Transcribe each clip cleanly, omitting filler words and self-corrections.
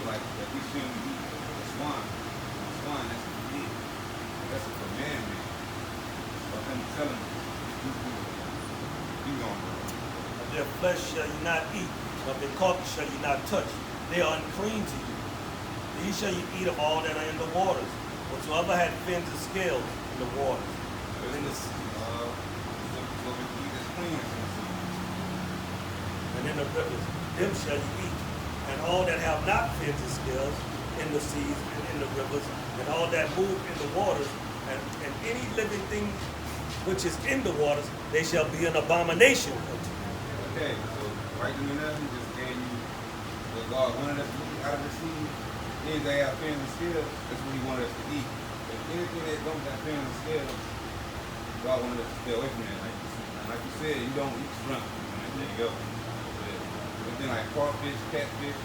like that we shouldn't eat the swine. The swine, that's what we eat. That's a commandment. But I'm telling you, you going to Their flesh shall you not eat, but their carcass shall you not touch. They are unclean to you. These shall you eat of all that are in the waters. Whatsoever had fins and scales in the waters. In the sea. what we eat is clean in the sea. And in the rivers, them shall you eat. And all that have not fins and scales in the seas and in the rivers, and all that move in the waters, and any living thing which is in the waters, they shall be an abomination unto you. Okay, so right in the middle, he just gave you what God wanted us to eat out of the sea. Things that have fins and scales, that's what he wanted us to eat. But anything that don't have fins and scales, God wanted us to stay away from that. Like you said, you don't eat shrimp and anything else. But anything like crawfish, catfish,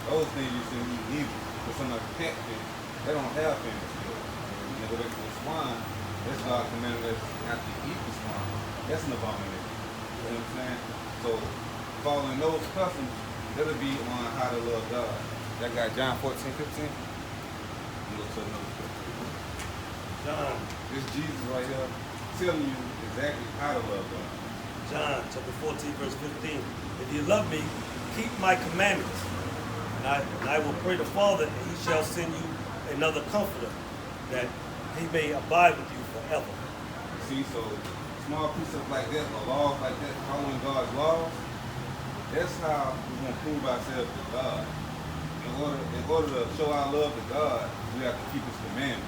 those things you shouldn't eat either. Because some like catfish, they don't have fins and scales. And go back to the swine, that's God commanded us not to eat the swine. That's an abomination. You know what I'm saying? So following those customs, that'll be on how to love God. That guy John 14:15. You go to another scripture. John, This Jesus right here telling you exactly how to love God. John chapter 14, verse 15. If you love me, keep my commandments. And I will pray the Father, and he shall send you another comforter, that he may abide with you forever. See, so small precepts like that, or laws like that, following God's laws, that's how we're going to prove ourselves to God. In order to show our love to God, we have to keep his commandments.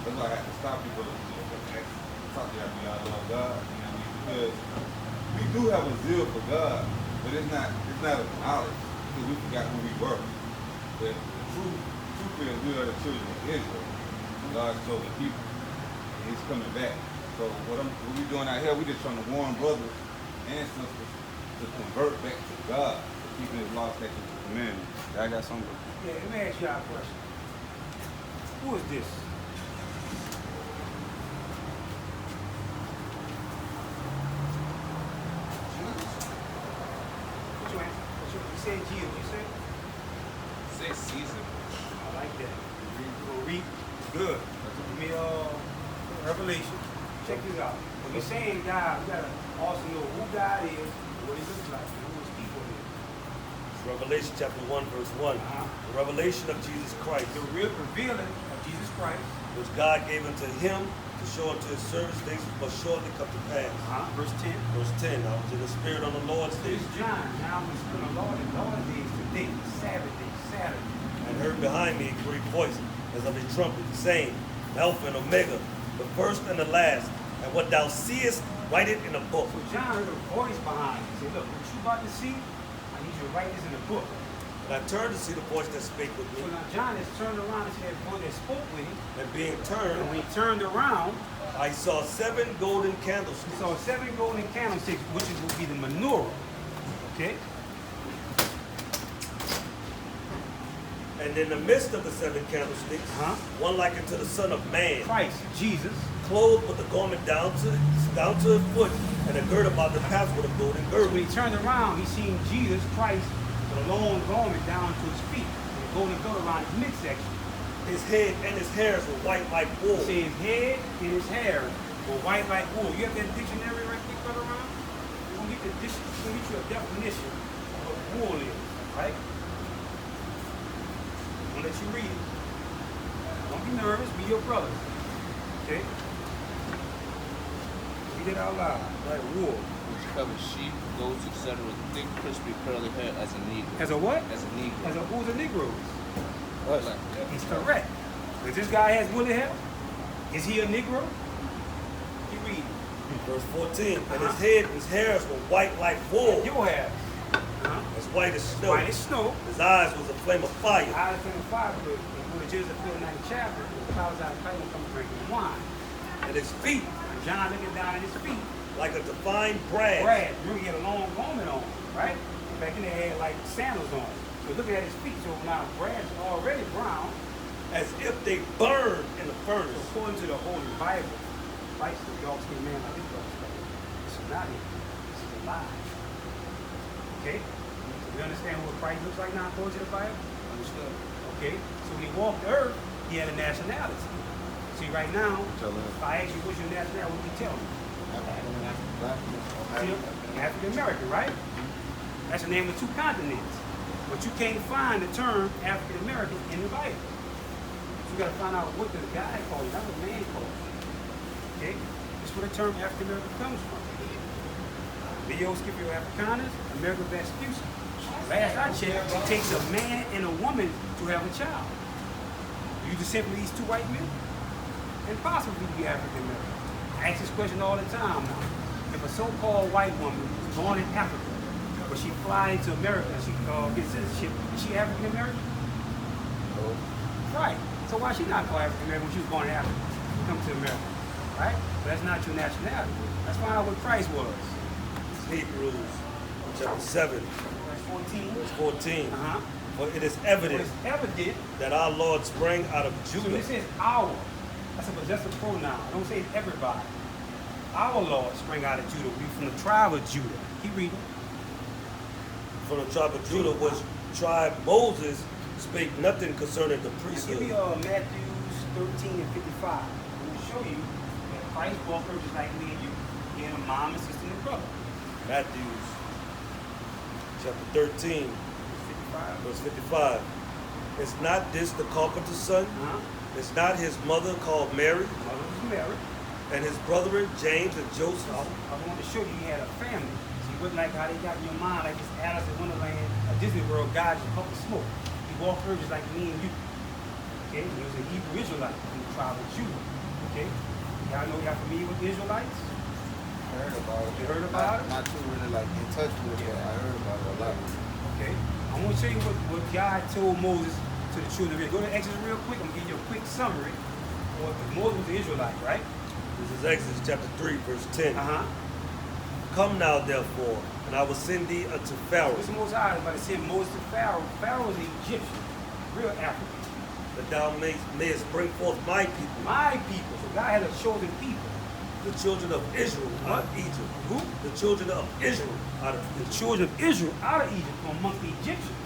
That's why I have to stop people to talk to you after y'all love God. You know what I mean? Because we do have a zeal for God, but it's not of knowledge, because we forgot who we were. But the truth is we are the children of Israel, God's chosen people. And he's coming back. So what we doing out here, we just trying to warn brothers and sisters to convert back to God, to keeping his law, statutes, and commandments. I got something. Yeah, let me ask y'all a question. Who is this? What you answer? You said Jesus, you said? Say Caesar. I like that. We're gonna read. Good. Give me Revelation. Check this out. When you're saying God, we gotta also know who God is, what he looks like, and who his people is. Revelation chapter 1, verse 1. The revelation of Jesus Christ, The real revealing of Jesus Christ. which God gave unto him to show unto his servants things which must shortly come to pass. Verse 10. Verse 10, I was in the spirit on the Lord's day, This John, now I'm going to Lord days today, Sabbath day, Saturday. and heard behind me a great voice, as of a trumpet, saying, Alpha and Omega, the first and the last, and what thou seest, write it in a book. So John heard a voice behind him. He said, look, what you about to see, I need you to write this in a book. And I turned to see the voice that spake with So me, now John has turned around and see that voice that spoke with him. and being And turned, when he turned around, I saw 7 golden he candlesticks. saw 7 golden candlesticks, which will be the menorah. Okay? And in the midst of the 7 candlesticks, one like unto the Son of Man, Christ, Jesus, clothed with a garment down to his foot, and a girt about the path with a golden so girdle. when he turned around, he seen Jesus Christ with a long garment down to his feet, and a golden girdle around his midsection. His head and his hairs were white like wool. He said his head and his hair were white like wool. You have that dictionary right there, brother around? We're gonna get you a definition of what wool is, right? I'm gonna let you read it. Don't be nervous, be your brother. Okay? Read it out loud. Right, wool. Which covers sheep, goats, etc. with thick, crispy, curly hair as a negro. As a what? As a negro. Who's a Negro? Like that. He's correct. If this guy has woolly hair, is he a Negro? Keep reading. Verse 14. And his hairs were white like wool, Your hair. as white as snow. White as snow. His eyes was a flame of fire. Out of the fire, but when the Jews are 9th chapter, the clouds out of fire come drinking wine. And his feet And John looking down at his feet. like a fine brass. Brad, remember he had a long garment on, right? Back in there, he had like sandals on. So looking at his feet, so now Brad's already brown. As if they burned in the So furnace. according to the Holy Bible, Christ is the dark-skinned man like this dark skin. This is not it. This is a lie. Okay? So we understand what Christ looks like now according to the Bible? Understood. Okay? So when he walked the earth, he had a nationality. See, right now, Tell him. if I ask you what's your nationality, what do you tell me? African American, right? That's the name of 2 continents. But you can't find the term African American in the Bible. So you gotta find out what the guy called you, not what the man called you. Okay? That's where the term African American comes from. Leo Scipio Africanus, America Vespucci. Last I checked, it takes a man and a woman to have a child. You just simply these 2 white men? Impossible to be African American. I ask this question all the time now. If a so-called white woman was born in Africa, but she flies to America and she gets citizenship, is she African American? No. Right. So why is she not called African American when she was born in Africa? Come to America. Right? But that's not your nationality. Let's find out what Christ was. Hebrews chapter 7, Verse 14. verse 14. Uh-huh. For it is So evident it's evident. that our Lord sprang out of So Judah. this is our. That's a possessive pronoun. Don't say it's everybody. Our Lord sprang out of Judah. We from the tribe of Judah. Keep reading. From the tribe of Judah, which tribe Moses spake nothing concerning the Give priesthood. me Matthew 13 and 55. I'm going to show you that Christ walked her just like me and you. He had a mom and sister and a brother. Matthew chapter 13, 55. verse 55. Is not this the carpenter's son? Uh-huh. Is not his mother called Mary, Mother was married. and his brethren James and Joseph? I want to show you he had a family. See, it wasn't like how they got in your mind, like this Alice in Wonderland, a Disney World guy just puff of smoke. He walked her just like me and you. Okay? He was a Hebrew Israelite from the tribe of Judah. Okay? Y'all familiar with the Israelites? I heard about it. You heard about it? Not too really like in touch with it, but I heard about it a lot. Okay. I want to show you what God told Moses to the children of Israel. Go to Exodus real quick. I'm going to give you a quick summary. Moses was the Israelite, right? This is Exodus chapter 3, verse 10. Uh-huh. Come now, therefore, and I will send thee unto Pharaoh, What's the Most High about to send Moses to Pharaoh? Pharaoh was an Egyptian, real African. that thou mayest bring forth my people, My people. So God had a chosen people. the children of Israel out of Egypt. Who? The children of Israel out of The Egypt. children of Israel out of Egypt from amongst the Egyptians.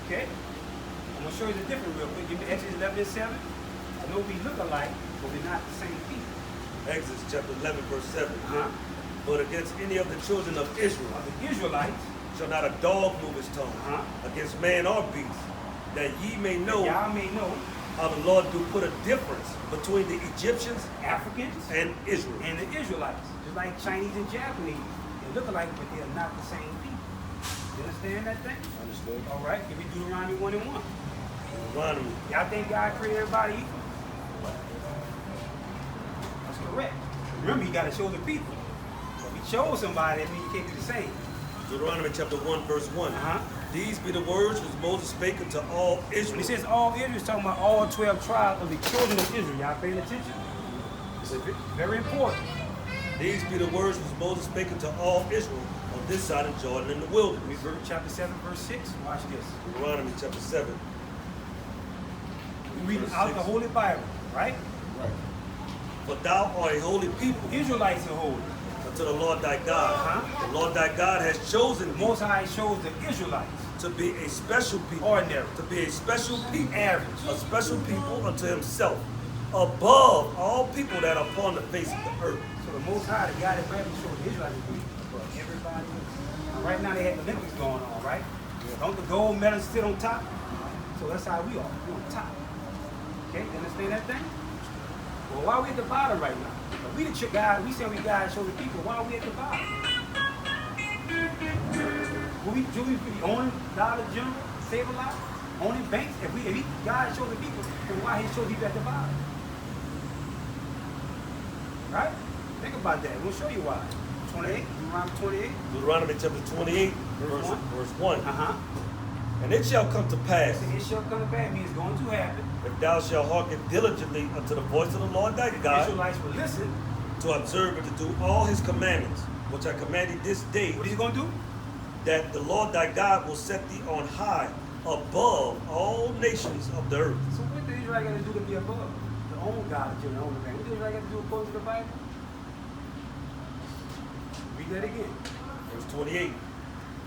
Okay? I'm going to show you the difference real quick. Give me Exodus 11 and 7. I know we look alike, but we're not the same people. Exodus chapter 11, verse 7. Uh-huh. But against any of the children of Israel The Israelites, shall not a dog move his tongue Uh-huh. against man or beast, that ye may know y'all may know, how the Lord do put a difference between the Egyptians Africans and Israel. and the Israelites, just like Chinese and Japanese. They look alike, but they are not the same people. You understand that thing? Understood. All right, give me Deuteronomy 1 and 1. Deuteronomy. Y'all think God created everybody equal? That's correct. Remember, you got to show the people. If you chose somebody, that means you can't do the same. Deuteronomy chapter 1, verse 1. Uh-huh. These be the words which Moses spake unto all When Israel. he says all Israel, he's talking about all 12 tribes of the children of Israel. Y'all paying attention? It's very important. These be the words which Moses spake unto all Israel on this side of Jordan in the wilderness. Read chapter 7, verse 6. Watch this. Deuteronomy chapter 7. We read Verse out 6. the Holy Bible, right? Right. For thou art a holy people Israelites are holy. unto the Lord thy God. Uh-huh. The Lord thy God has chosen The thee Most High chose the Israelites, to be a special people. ordinary, To be a special people. average. A special people unto himself. Above all people that are upon the face of the earth. So the Most High, the God that gravity showed the Israelites was but everybody else. Now, right now they have the Olympics going on, right? Don't the gold medals sit on top? So that's how we are. We're on top. Okay, you understand that thing? Well, why are we at the bottom right now? If we the God, we say we God show the people. Why are we at the bottom? Should we be owning Dollar General, Save-A-Lot, owning banks? If we God show the people, then why he show people at the bottom? Right? Think about that. We'll show you why. 28, Deuteronomy 28. Deuteronomy chapter 28, Verse verse 1. Uh-huh. And it shall come to pass, So it shall come to pass, means it's going to happen. if thou shalt hearken diligently unto the voice of the Lord thy The God, Israelites will listen. to observe and to do all his commandments, which I commanded this day, What is he going to do? that the Lord thy God will set thee on high above all nations of the earth. So what the Israelite got to do to be above? Their own God, their own man. What the Israelite got to do according to the Bible? Read that again. Verse 28.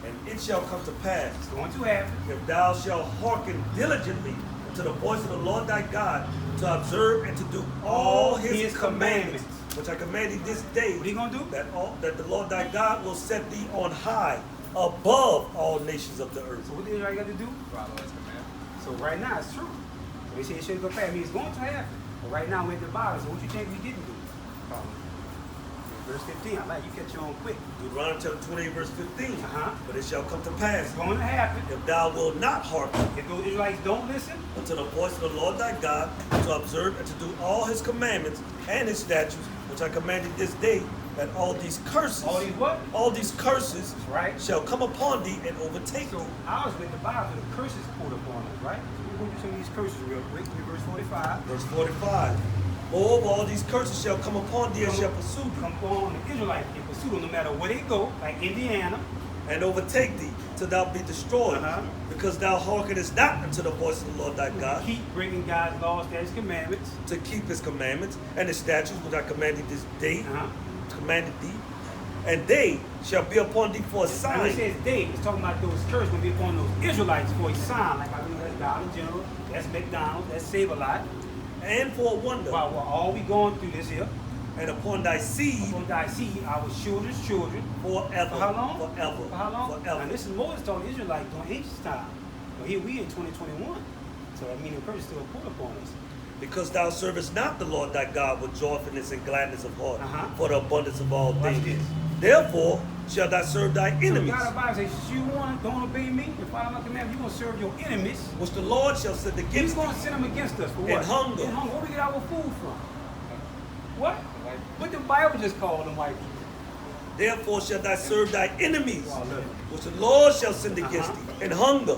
And it shall come to pass, It's going to happen. if thou shalt hearken diligently to the voice of the Lord thy God, to observe and to do all his commandments, which I command thee this day. What are you gonna do? That the Lord thy God will set thee on high, above all nations of the earth. So what did Israel got to do? Follow his commandments. So right now it's true. So they say it shouldn't go past. I mean, it's going to happen. But right now we're at the bottom. So what you think we didn't do? Verse 15. I like you catch your own quick. Deuteronomy chapter 28, verse 15. Uh-huh. But it shall come to pass, It's going to happen. if thou wilt not hearken If those Israelites don't listen, unto the voice of the Lord thy God, to observe and to do all his commandments and his statutes, which I commanded this day, that all these curses, all these what? all these curses That's right. shall come upon thee and overtake So thee. ours with the Bible, the curses poured upon us, right? So we're going to do some of these curses real quick. Give me verse 45. Verse 45. Moreover, all these curses shall come upon thee and shall pursue thee, Come on the Israelites and pursue them no matter where they go, like Indiana. and overtake thee, till thou be destroyed, Uh-huh. because thou hearkenest not unto the voice of the Lord thy God, Keep bringing God's laws, statutes, commandments. to keep his commandments and his statutes which I commanded this day, Uh-huh. commanded thee, and they shall be upon thee for a When it sign. says they, it's talking about those curses going to be upon those Israelites for a sign. Like I mean, that's Dollar General, that's McDonald's, that's Save-A-Lot. And for a wonder, While we're all we going through this here, and upon thy seed upon thy seed, our children's children. forever. For how long? Forever. For how long? Forever. And this is Moses told the Israelites during ancient time. But here we in 2021. So that means the curse is still put upon us. Because thou servest not the Lord thy God with joyfulness and gladness of heart, Uh-huh. for the abundance of all Watch things. this. Therefore shalt thou serve thy So enemies, God the Bible says, you want to don't obey me and follow my commandments, you're going to serve your enemies. which the Lord shall send He's against going thee. to send them against us for what? In hunger. In hunger. Where we get our food from? What? What the Bible just called them white people. Therefore shalt thou serve thy enemies, Wow, look. which the Lord shall send against Uh-huh. thee, in hunger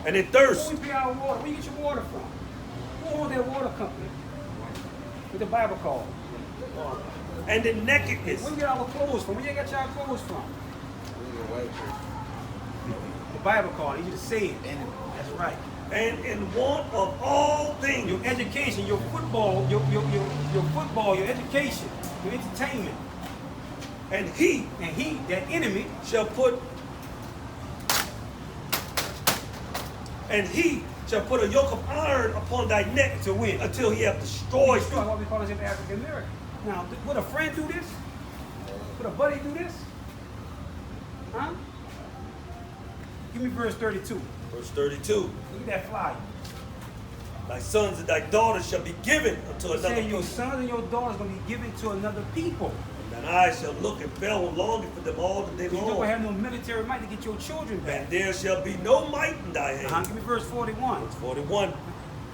and in Where thirst, we pay our water? Where you get your water from? Who owns that water company? What the Bible called? and in nakedness, Where we get our clothes from? Where you get your clothes from? The Bible called it. You just say it. That's right. and in want of all things. Your education, your football, your football, your education, your entertainment. And he And he, that enemy, shall put a yoke of iron upon thy neck To win. until he have destroyed destroy what we call as African American. Now, would a friend do this? Would a buddy do this? Huh? Give me verse 32. Verse 32. Look at that flyer. Thy sons and thy daughters shall be given unto It another says your people. sons and your daughters are going to be given to another people. And I shall look and fell longing for them all the day You don't long. have no military might to get your children back. And there shall be no might in thy hand. Give me verse 41. Verse 41.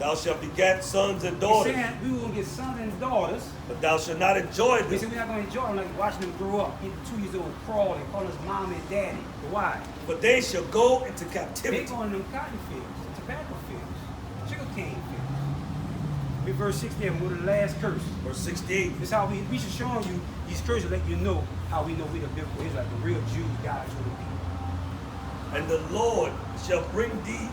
Thou shalt begat sons and He's daughters, saying we were going to get sons and daughters. but thou shalt not enjoy We said them. we're not going to enjoy them like watching them grow up. Get 2 years old, crawling, calling us mom and daddy. Why? For they shall go into They're captivity. going to them cotton fields, tobacco fields, sugar cane fields. Be verse 67, we're the last curse. Verse 68. This is how we should show you these curses, let you know how we know we the biblical Israelites, the real Jews, God's chosen people. And the Lord shall bring thee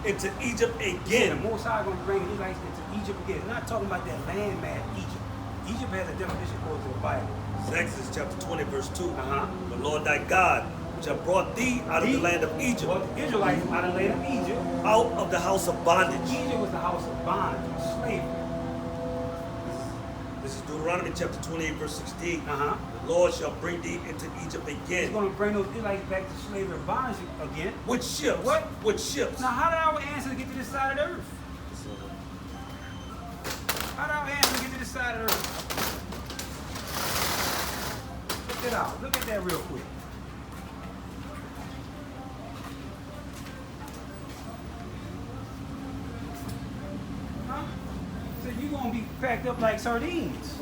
into Egypt He said again. the Most High going to bring the Israelites into Egypt again. We're not talking about that landmass Egypt. Egypt has a definition according to the Bible. Exodus chapter 20, verse 2. Uh-huh. The Lord thy God, which hath brought thee out of the land of Egypt, Well, the Israelites out of the land of Egypt. out of the house of bondage. Egypt was the house of bondage, slavery. This is Deuteronomy chapter 28, verse 68. Uh-huh. The Lord shall bring thee into Egypt He's again. going to bring those Israelites back to slavery and bondage again. With ships. What? With ships. Now, how did our ancestors get to this side of the earth? How did our ancestors get to this side of the earth? Check it out. Look at that real quick. Huh? So you're going to be packed up like sardines.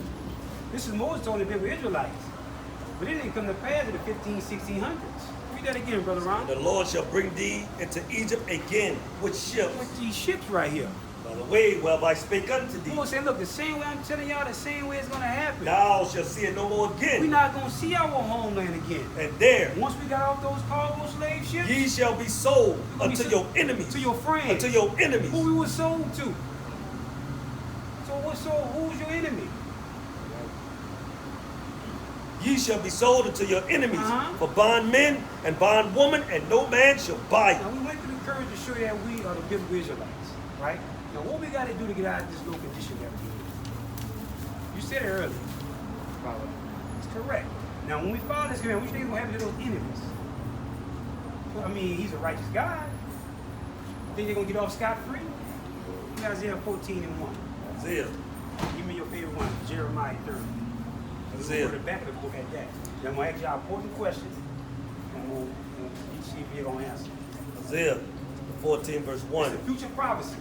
This is Moses told the people Israelites. But it didn't come to pass in the 1600s. Read that again, Brother Ron. The Lord shall bring thee into Egypt again with ships. With these ships right here. By the way whereby I spake unto thee. Come on, say, look, the same way I'm telling y'all, the same way it's going to happen. Thou shalt see it no more We're again. not going to see our homeland again. And there Once we got off those cargo slave ships, ye shall be sold We unto sold- your enemies. to your friends. Unto your enemies. who we were sold to. So who's your enemy? Ye shall be sold unto your enemies Uh-huh. for bondmen and bondwomen, and no man shall buy Now, you. we went through the courage to show you that we are the biblical Israelites, right? Now, what we got to do to get out of this low condition that we're in? You said it earlier. It's correct. Now, when we follow this command, we think we're going to have little enemies. I mean, he's a righteous God. Think they're going to get off scot-free? Look at Isaiah 14:1. Isaiah. Give me your favorite one, Jeremiah 30. Isaiah. Go to the back of the book at that. Then I'm going to ask y'all important questions, and we'll see if you're going to answer. Isaiah 14 verse It's 1. a future prophecy.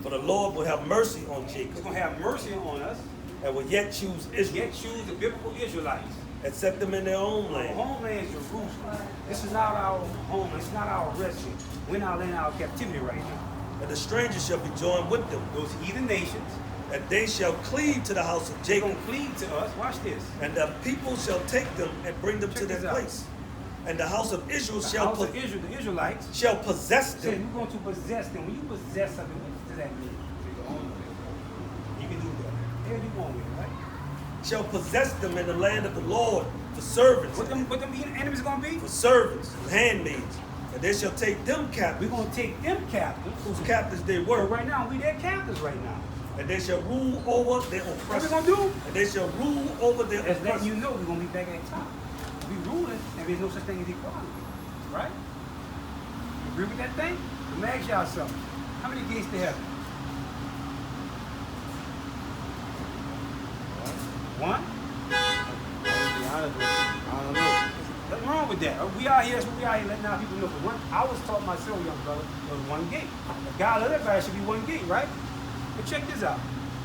For the Lord will have mercy on He's Jacob going to have mercy on us, and will yet choose Israel, yet choose the biblical Israelites. and set them in their own Our land. homeland is Jerusalem. This is not our home. It's not our residence. We're not in our captivity right now. And the strangers shall be joined with them, Those heathen nations, and they shall cleave to the house of they're Jacob, going to cleave to us. Watch this. and the people shall take them and bring them Check to their this out. place. And the house of Israel The shall, house of Israel, the Israelites, shall possess said them. we're going to possess them. When you possess something, what does that mean? You can do that. There you going with it, right? Shall possess them in the land of the Lord for servants, What them enemies going to be? for servants and handmaids. And they shall take them We're captives, going to take them captives. whose captives they But were, right now, we their captives right now. and they shall rule over their What we oppressors. going to do? And they shall rule over their That's letting you oppressors. know we're going to be back at the top. We ruling, and there's no such thing as equality. Right? You agree with that thing? Let me ask y'all something. How many gates to heaven? One? I don't know. Nothing wrong with that. We out here, that's what we out here letting our people know. But I was taught myself, young brother, there was one gate. If God let everybody should be one gate, right? But check this out.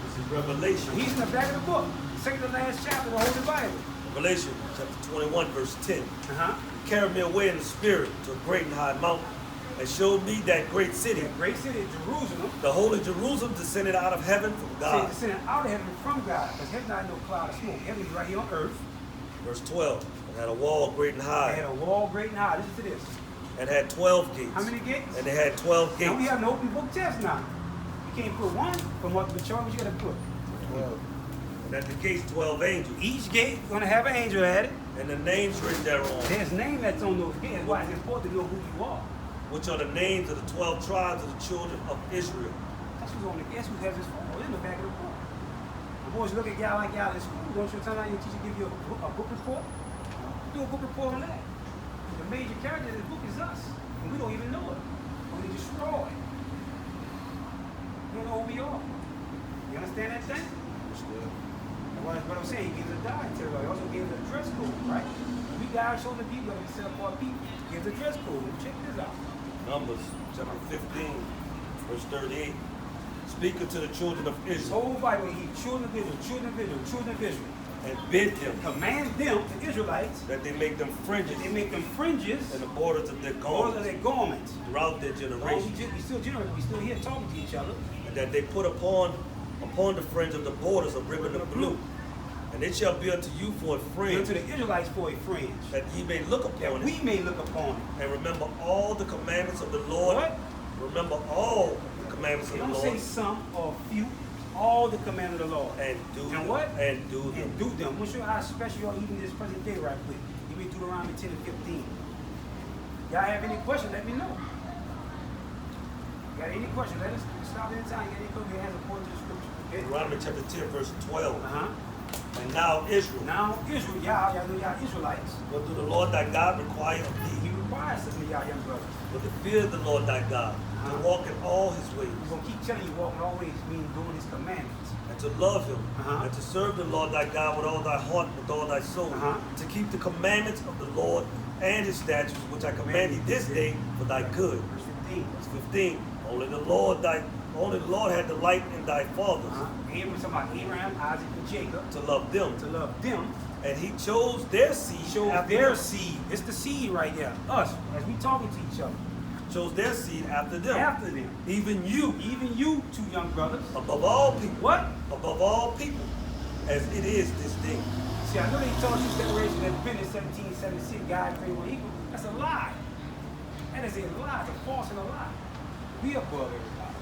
This is Revelation. He's in the back of the book. Second to last chapter of the Holy Bible. Revelation chapter 21 verse 10. Uh-huh. He carried me away in the spirit to a great and high mountain, and showed me that great city, The great city of Jerusalem. the holy Jerusalem, descended out of heaven from God. Descended out of heaven from God. Because heaven not no cloud of smoke. Heaven is right here on earth. Verse 12. And had a wall great and They high, had a wall great and high. Listen to this. and had 12 gates. How many gates? And they had 12 Now we gates. have an open book test now. You can't put one for multiple choice. What you got to put? 12. And at the gates 12 angels, Each gate gonna have an angel at it. and the names written thereon, There's name that's on those gates. Why it's important to know who you are. which are the names of the 12 tribes of the children of Israel. That's who's on the guess who has this phone in the back of the book. The boys look at y'all like y'all in school. Don't you tell your teacher give you a book report? Do a book report on that. The major character in the book is us. And we don't even know it. We destroy it. We don't know who we are. You understand that thing? What I'm saying, he gives a dietary law. He also gives a dress code, right? We guys show the people that we sell for our people. He gives a dress code. Check this out. Numbers chapter 15, verse 38. Speaking to the children of This Israel, whole Bible, he children of Israel, children of Israel, children of Israel. and bid them Command them, the Israelites, that they make them fringes they make them fringes in the borders of their all of garments their garments. throughout their Oh, generations, we still generate, we still here talking to each other. and that they put upon the fringe of the borders a ribbon of blue. And it shall be unto you for a fringe, Unto the Israelites for a fringe. that ye may look That upon we it, may look upon it. and remember all the commandments of the Lord. What? Remember all the commandments They of the don't Lord, say some or few, all the commandments of the Lord. and do And them. what? And do them. And do them. I'm gonna show you how special y'all even this present day right quick. Give me Deuteronomy 10 and 15. Y'all have any questions, let me know. Got any questions? Let us stop anytime. You got any questions, answer according to the scripture. Okay? Deuteronomy chapter 10, verse 12. Uh-huh. And now Israel, Now Israel, y'all know y'all Israelites. what do the Lord thy God require of He thee? requires something of y'all young brothers. But to fear the Lord thy God, to walk in all his ways, He's gonna keep telling you walking always mean doing his commandments. and to love him, Uh-huh. and to serve the Lord thy God with all thy heart, with all thy soul, Uh-huh. to keep the commandments of the Lord and his statutes, which I command thee this day for thy good. Verse 15. Verse 15. Only the Lord had delight in thy fathers, Abraham, talking about Abraham, Isaac, and Jacob, to love them, to love them. and he chose their seed Show after their them. seed. It's the seed right there. Us, as we talking to each other. Chose their seed after them. After them. Even you, Even you two young brothers. above all people, What? above all people, as it is this day. See, I know they told you separation has been in 1776, God created one equal. That's a lie. That is a lie. It's a false and a lie. We above everybody.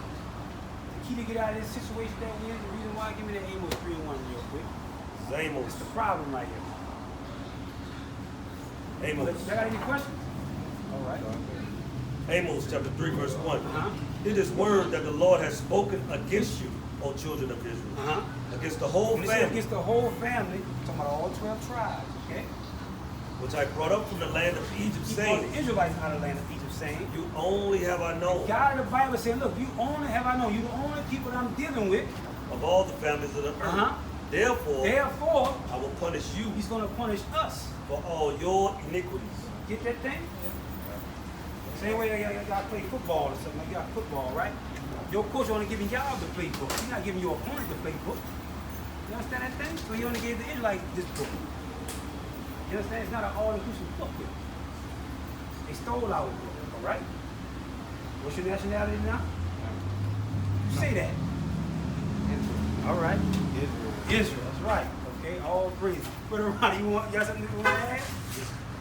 The key to get out of this situation that we're in, the reason why, give me that Amos 3:1 real quick. Amos, It's the problem right here. Amos, Y'all got any questions? All right. Amos chapter 3, verse 1. Uh-huh. Hear this word that the Lord has spoken against you, O children of Israel. Uh-huh. Against the whole When it says family, against the whole family, talking about all 12 tribes, okay? which I brought up from the land of Egypt, He brought saying, the Israelites out of the land of Egypt, saying, you only have I known God in the Bible said, look, you only have I known. You the only people that I'm dealing with. of all the families of the earth. Uh-huh. Therefore, Therefore, I will punish you he's going to punish us. for all your iniquities. Get that thing? Same way y'all play football or something. Like y'all football, right? Your coach only giving y'all the playbook. He's not giving your opponent the playbook. You understand that thing? So he only gave the Israelites this book. You understand? It's not an all-inclusive book here. They stole our book, all right? What's your nationality now? You say that. All right. Israel, that's right. Okay, all praise. Put around. You got something you want to add?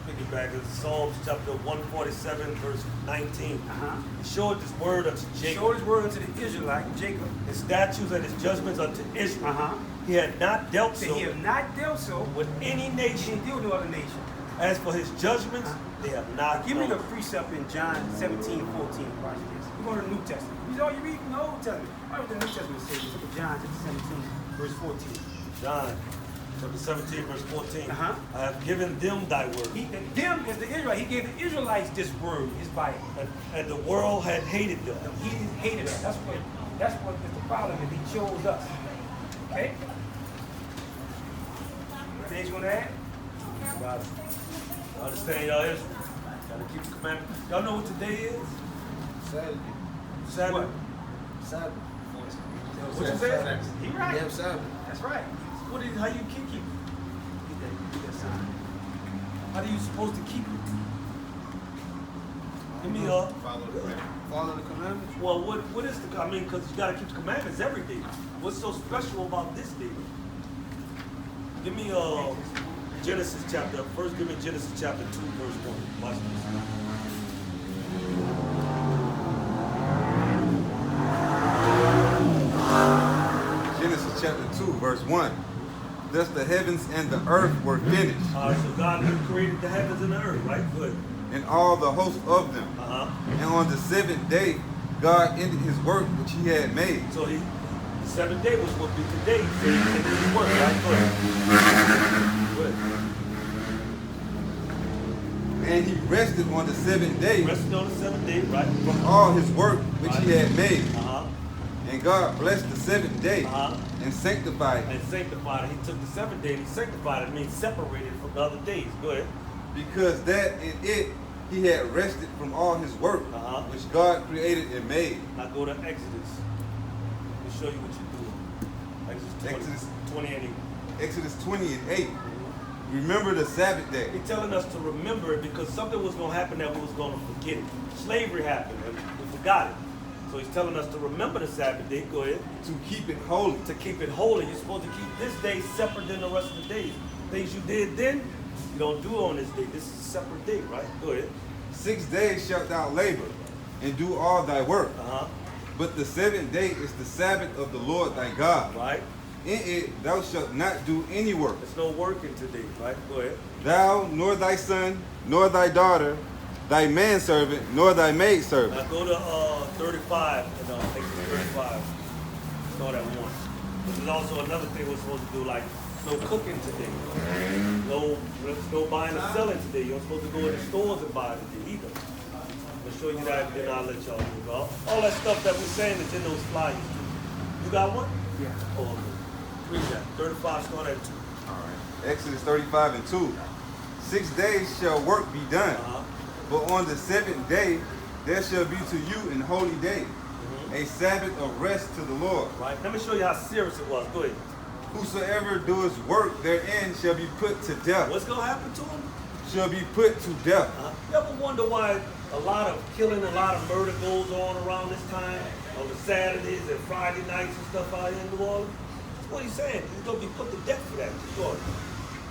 Piggyback is Psalms chapter 147, verse 19. Uh-huh. He showed this word unto Jacob, Showed his word unto the Israelite, Jacob. his statutes and his judgments unto Israel. Uh-huh. He had not dealt Said so he have not dealt so with any He nation. didn't deal with no other nation. As for his judgments, they have not Give me the known. precept in John 17:14. Watch this. We're going to the New Testament. You all you read from the Old Testament. Why would the New Testament say this? Look at John chapter 17, verse 14. John chapter 17, verse 14. Uh-huh. I have given them thy word, Them is the Israelite. He gave the Israelites this word, his Bible. and the world had hated them. He hated us. That's what is the problem is. He chose us. Okay? Anything you want to add? Got it. I understand y'all Israel. Gotta keep the commandment. Y'all know what today is? Saturday. Saturday. What? Saturday. What you say? He right. Yeah, Saturday. That's right. How you keep it? Get that sign. How do you supposed to keep it? Give me Follow the commandments. well, what is the, I mean, because you gotta keep the commandments every day. What's so special about this day? Give me Genesis chapter, first give me Genesis chapter 2, verse 1. Watch this. Genesis chapter 2, verse 1. Thus the heavens and the earth were finished, Alright, so God created the heavens and the earth, right? Good. and all the host of them. Uh-huh. And on the seventh day, God ended his work which he had made. So the seventh day was what be today. So he ended his work, right? Good. And he rested on the seventh day Rested on the seventh day, right? from all his work which he had made. Uh-huh. And God blessed the seventh day Uh-huh. and sanctified it, And sanctified it. He took the seventh day and he sanctified it. It means separated from the other days. Go ahead. because that in it he had rested from all his work Uh-huh. which God created and made. Now go to Exodus. Let me show you what you're doing. Exodus 20 and 8. Exodus 20 and 8. Remember the Sabbath day. He's telling us to remember it because something was going to happen that we was going to forget it. Slavery happened and we forgot it. So he's telling us to remember the Sabbath day. Go ahead. To keep it holy. To keep it holy. You're supposed to keep this day separate than the rest of the days. Things you did then, you don't do on this day. This is a separate day, right? Go ahead. 6 days shalt thou labor and do all thy work. Uh-huh. But the seventh day is the Sabbath of the Lord thy God. Right? In it thou shalt not do any work. There's no working today, right? Go ahead. Thou, nor thy son, nor thy daughter, thy manservant, nor thy maidservant. Now go to 35 and Exodus 35. Start at 1. This is also another thing we're supposed to do, like no cooking today. No buying and selling today. You're supposed to go in the stores and buy today either. I'll show you that, then I'll let y'all move on. All that stuff that we're saying is in those flyers. You got one? Yeah. Oh, okay. Read that. 35, start at 2. Exodus 35 and 2. 6 days shall work be done, Uh-huh. but on the seventh day there shall be to you an holy day, a Sabbath of rest to the Lord. Right? Let me show you how serious it was. Go ahead. Whosoever doeth work therein shall be put to death. What's going to happen to him? Shall be put to death. You ever wonder why a lot of killing, a lot of murder goes on around this time, on the Saturdays and Friday nights and stuff out here in New Orleans? That's what he's saying. He's going to be put to death for that. Go ahead.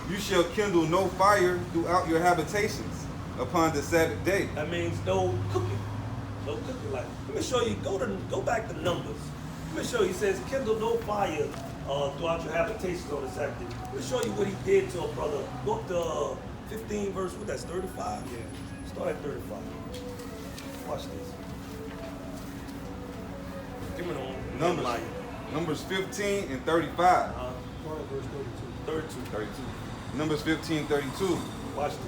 You shall kindle no fire throughout your habitations upon the Sabbath day. That means no cooking. No cooking. Like, let me show you. Go back to Numbers. Let me show you. He says, kindle no fire throughout your habitations on the Sabbath day. Let me show you what he did to a brother. Go up to 15 verse, what that's 35? Yeah. Start at 35. Watch this. Give me the Numbers. Nehemiah. Numbers 15 and 35. Verse 32. 32. Numbers 15, 32. Watch this.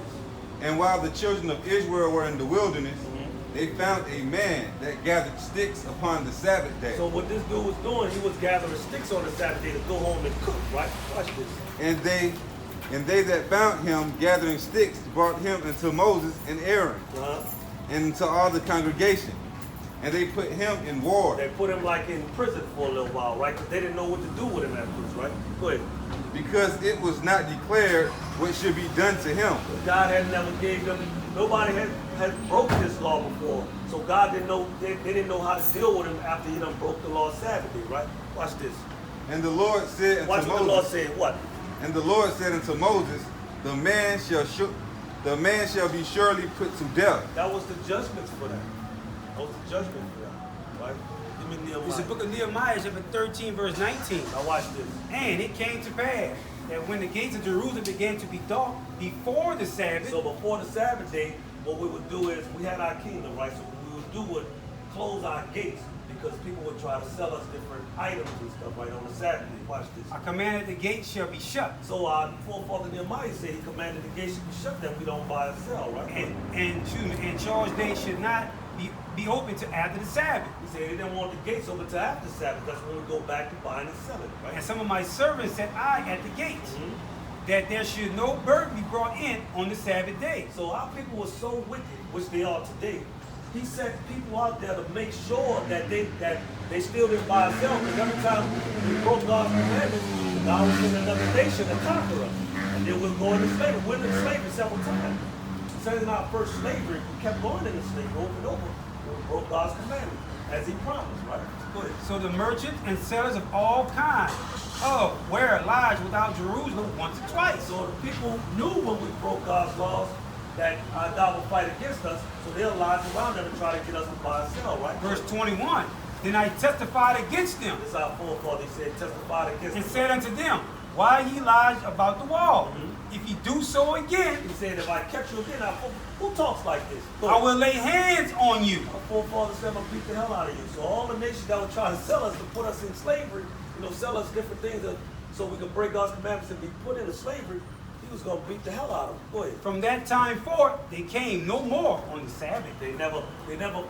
And while the children of Israel were in the wilderness, Mhm. they found a man that gathered sticks upon the Sabbath day. So what this dude was doing, he was gathering sticks on the Sabbath day to go home and cook, right? Watch this. And they that found him gathering sticks brought him unto Moses and Aaron Uh-huh. and to all the congregation. And they put him in ward, They put him like in prison for a little while, right? Because they didn't know what to do with him at first, right? Go ahead. because it was not declared what should be done to him. God had never gave them, nobody had broken this law before. So God didn't know, they didn't know how to deal with him after he done broke the law Sabbath day, right? Watch this. And the Lord said unto Watch what the Lord Moses, said, what? and the Lord said unto Moses, the man shall be surely put to death. That was the judgments for that. That was the judgment for that, right? Give me Nehemiah. It's the book of Nehemiah, chapter 13, verse 19. Now watch this. And it came to pass that when the gates of Jerusalem began to be dark before the Sabbath, So before the Sabbath day, what we would do is, we had our kingdom, right? So what we would do would close our gates because people would try to sell us different items and stuff, right, on the Sabbath day. Watch this. I commanded the gates shall be shut, So our forefather Nehemiah said he commanded the gates to be shut that we don't buy and sell, right? and charge days should not be open to after the Sabbath. He said he didn't want the gates open till after Sabbath. That's when we go back to buying and selling, right? And some of my servants set I at the gates, Mhm. that there should no burden be brought in on the Sabbath day. So our people were so wicked, which they are today. He sent people out there to make sure that they still didn't buy and sell. Because every time we broke God's commandments, God would send another nation to conquer us, and then we'll go into slavery. We're in slavery several times. Since our first slavery, we kept going into slavery over and over. We broke God's commandments, as He promised, right? Go ahead. So the merchants and sellers of all kinds of where lodged without Jerusalem once or twice. So the people knew when we broke God's laws that God would fight against us, so they'll lie around them and try to get us to buy and sell, right? Verse 21, then I testified against them, This is our forefather. He said, testified against and us. said unto them, why ye lodge about the wall? Mhm. If ye do so again, He said, if I catch you again, who talks like this? Go I ahead. will lay hands on you. Our forefather said, I'm going to beat the hell out of you. So all the nations that were trying to sell us, to put us in slavery, sell us different things so we could break God's commandments and be put into slavery, he was going to beat the hell out of them. Go ahead. From that time forth, they came no more on the Sabbath. They never tried